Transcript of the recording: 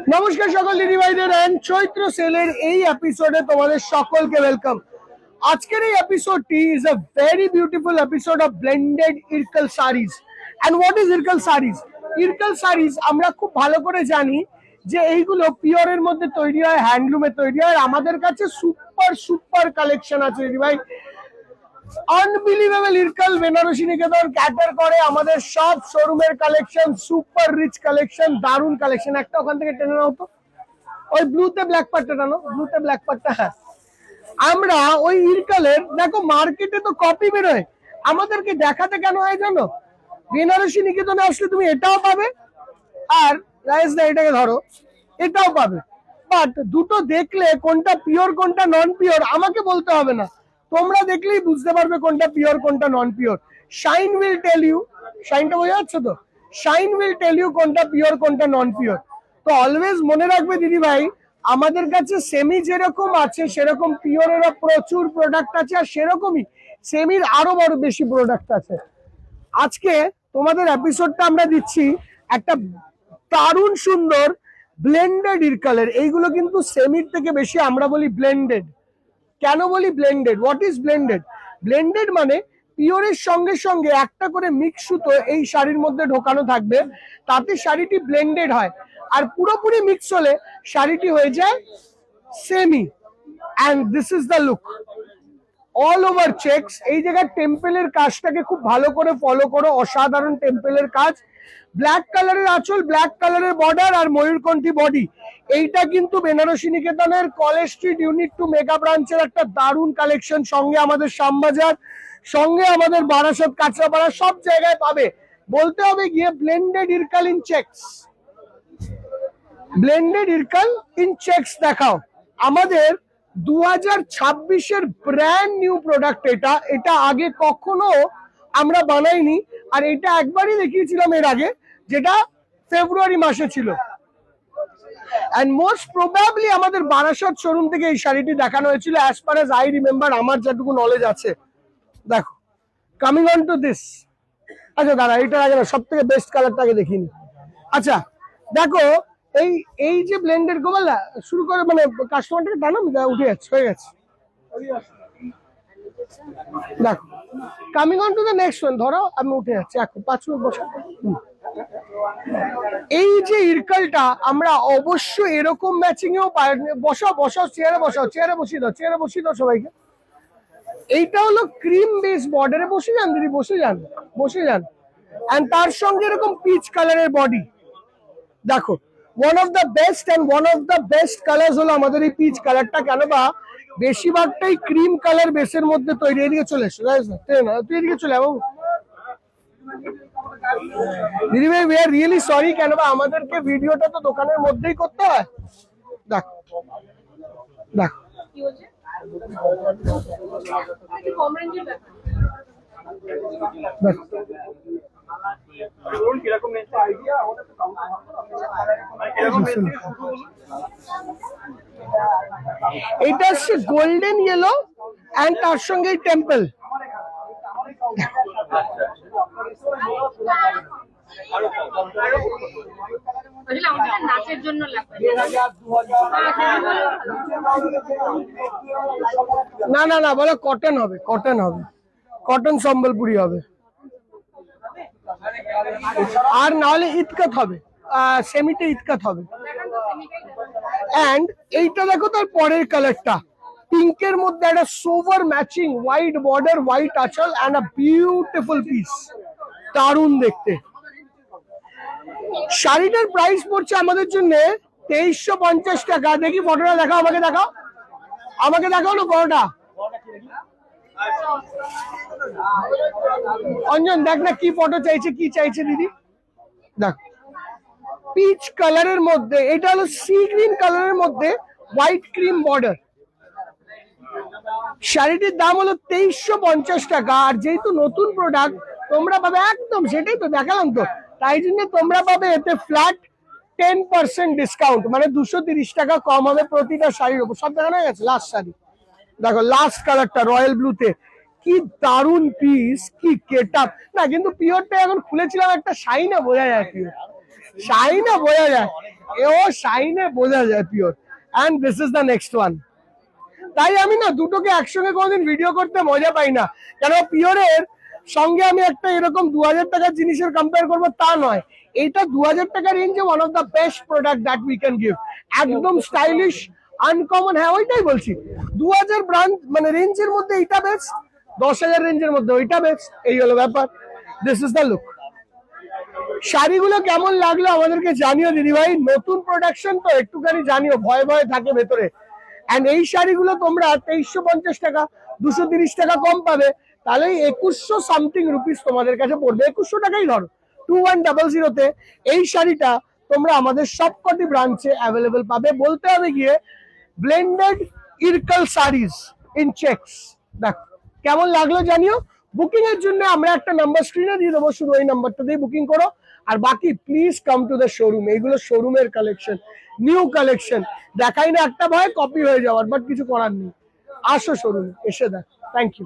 নমস্কার সকল দিদি ভাইদের এন্ড চৈত্র সেলের এই এপিসোডে তোমাদের সকলকে ওয়েলকাম। আজকের এই এপিসোডটি is a very beautiful episode of blended Ilkal sarees. And what is Ilkal sarees? Ilkal sarees আমরা খুব ভালো করে জানি যে এইগুলো পিওরের মধ্যে তৈরি হয়, হ্যান্ডলুমে তৈরি হয়। আমাদের কাছে সুপার সুপার কালেকশন আছে দিদি ভাই, আনবিলিভেবল। ইরকল বেনারসি নিকেতন ক্যাটার করে আমাদের সব শোরুমের কালেকশন, সুপার রিচ কালেকশন, দারুন কালেকশন। একটা ওখান থেকে টেনে নাও তো, ওই ব্লুতে ব্ল্যাক পার্টটা টানো, ব্লুতে ব্ল্যাক পার্টটা। হ্যাঁ, আমরা ওই ইরকলের দেখো মার্কেটে তো কপি বেরোয়, আমাদেরকে দেখাতে কেন হয় জানো? বেনারসি নিকেতনে আসলে তুমি এটাও পাবে, আর রাইস না এটাকে ধরো, এটাও পাবে। বাট দুটো দেখলে কোনটা পিওর কোনটা নন পিওর আমাকে বলতে হবে না, তোমরা দেখলেই বুঝতে পারবে কোনটা পিওর কোনটা non pure. Shine will tell you, শাইনটা বোঝা যাচ্ছে তো? শাইন উইল টেল ইউ কোনটা পিওর কোনটা নন পিওর। তো অলওয়েজ মনে রাখবে দিদি ভাই, আমাদের কাছে সেমি যেরকম আছে সেরকম পিওরেরও প্রচুর প্রোডাক্ট আছে, আর সেরকমই সেমির আরো বড় বেশি প্রোডাক্ট আছে। আজকে তোমাদের এপিসোডটা আমরা দিচ্ছি একটা দারুণ সুন্দর ব্লেন্ডেড ইরকলের। এইগুলো কিন্তু সেমির থেকে বেশি আমরা বলি ব্লেন্ডেড। কেন বলি blended? What is blended? Blended মানে পিওরের সঙ্গে সঙ্গে একটা করে মিক্স সুতো এই শাড়ির মধ্যে ঢোকানো থাকবে, তাতে শাড়িটি ব্লেন্ডেড হয়। আর পুরোপুরি মিক্স হলে শাড়িটি হয়ে যায় semi. And this is the look all over checks. এই জায়গায় টেম্পেলের কাজটাকে খুব ভালো করে ফলো করো, অসাধারণ টেম্পেলের কাজ। ব্ল্যাক কালারের আঁচল, ব্ল্যাক কালারের বর্ডার আর ময়ূরকণ্ঠী বডি। এইটা কিন্তু বেনারসি নিকেতনের কলেজ স্ট্রিট ইউনিট 2 মেগা ব্রাঞ্চের একটা দারুণ কালেকশন। সঙ্গে আমাদের শ্যামবাজার, সঙ্গে আমাদের বারাসত, কাঁচরাপাড়া, সব জায়গায় পাবে। বলতে হবে গিয়ে blended Ilkal in checks, blended Ilkal in checks দেখাও। আমাদের 2026-এর ব্র্যান্ড নিউ প্রোডাক্ট এটা। এটা আগে কখনো আমরা বানাইনি, আর এটা একবারই দেখিয়েছিলাম এর আগে, যেটা ফেব্রুয়ারি মাসে ছিল। এন্ড মোস্ট প্রবাবলি আমাদের বারাসত শোরুম থেকে এই শাড়িটি দেখানো হয়েছিল, as per as I remember, আমার যেটুকু নলেজ আছে। দেখো, কামিং অন টু দিস। আচ্ছা দাঁড়া, এটার আগে না, সব থেকে বেস্ট কালারটাকে দেখিনি। আচ্ছা দেখো, এই এই যে ব্লেন্ডেড গোবালা শুরু করে, মানে কাস্টমারটাকে টানো, উঠে যাচ্ছে, হয়ে গেছে। দেখো, coming on to the next one. ধরো আমি উঠে যাচ্ছি, এখন 5 মিনিট বসো। এই যে ইরকলটা আমরা অবশ্যই এরকম ম্যাচিং এও বসাও, বসাও চেয়ারে, বসাও চেয়ারে, বসিয়ে দাও চেয়ারে, বসিয়ে দাও সবাইকে। এইটা হলো ক্রিম বেস বর্ডারে। বসে যান দিদি, বসে যান, বসে যান। এন্ড তার সঙ্গে এরকম পিচ কালারের বডি। দেখো, one of the best and one of the best colour হলো আমাদের এই পিচ কালারটা। কেন বা বেশিরভাগটাই ক্রিম কালার বেসের মধ্যে তৈরি। এদিকে চলে এসো, তুই এদিকে চলে। এবং দিদি ভাই, উই আর রিয়েলি সরি, কেন বা আমাদেরকে ভিডিওটা তো দোকানের মধ্যেই করতে হয়। দেখো দেখো, এটা হচ্ছে গোল্ডেন ইয়েলো এন্ড তার সঙ্গে টেম্পল। না না না, বলো কটন হবে, কটন হবে, কটন সম্বলপুরি হবে, আর না হলে ইতকাত হবে, সেমিতে ইতকাত হবে। এন্ড এইটা দেখো, তার পরের কালারটা পিঙ্কের মধ্যে একটা sober matching white border, white আঁচল এন্ড আ বিউটিফুল পিস, দারুণ দেখতে। শাড়িটার প্রাইস পড়ছে আমাদের জন্য 2350 টাকা। দেখি ফটোটা দেখাও, আমাকে দেখাও, আমাকে দেখাও না ফটোটা। অঞ্জন দেখ না কি ফটো চাইছে, কি চাইছে দিদি। দেখ, পিচ কালারের মধ্যে, এটা হলো সি গ্রিন কালারের মধ্যে হোয়াইট ক্রিম বর্ডার। শাড়িটির দাম হলো 2350 টাকা। আর যেহেতু নতুন প্রোডাক্ট তোমরা পাবে একদম, সেটাই তো দেখালাম তো, তাই জন্য তোমরা পাবে এতে ফ্ল্যাট 10% ডিসকাউন্ট, মানে 230 টাকা কম হবে প্রতিটা শাড়ির উপর। সব দেখানো হয়ে গেছে। লাস্ট শাড়ি দেখো, লাস্ট কালারটা রয়্যাল ব্লুতে, কি দারুন পিস, কি গেটআপ। না কিন্তু পিওরটা এখন খুলেছিলাম, একটা শাইনে বোঝা যায় পিওর। শাইনে বোঝা যায়, শাইনে বোঝা যায় pure. And this is the next one. তাই আমি না দুটোকে একসঙ্গে কোনোদিন ভিডিও করতে মজা পাই না, কেন পিওরের সঙ্গে আমি একটা এরকম 2000 টাকার জিনিসের কম্পেয়ার করবো তা নয়। এটা 2000 টাকার রেঞ্জে one of the best product that we can give. একদম স্টাইলিশ, আনকমন। হ্যাঁ ওইটাই বলছি, 2000 ব্র্যান্ড মানে রেঞ্জের মধ্যে এইটা বেস্ট, 10,000 রেঞ্জের মধ্যে ওইটা বেস্ট, এই হলো ব্যাপার। This is the look. শাড়িগুলো কেমন লাগলো আমাদেরকে জানিও দিদি ভাই, নতুন প্রোডাকশন তো একটুখানি জানিও, ভয় ভয় থাকে ভেতরে। এন্ড এই শাড়িগুলো তোমরা 2350 টাকা, 230 টাকা কম পাবে, তাহলে 2100 সামথিং রুপিস তোমাদের কাছে পড়বে। 2100 টাকাই ধরো, 2100-তে এই শাড়িটা তোমরা আমাদের সবকটি ব্রাঞ্চে অ্যাভেলেবেল পাবে। বলতে হবে গিয়ে ব্লেন্ডেড ইরকাল শাড়িজ ইন চেকস। দেখো কেমন লাগলো জানিও। বুকিং এর জন্য আমরা একটা নাম্বার স্ক্রিনে দিয়ে দেবো, শুধু ওই নাম্বারটা দিয়ে বুকিং করো। আর বাকি please come to the showroom. এইগুলো শোরুমের কালেকশন, নিউ কালেকশন। দেখাই না একটা ভয় কপি হয়ে যাওয়ার, বাট কিছু করার নেই। আসো শোরুমে এসে দেখ। Thank you.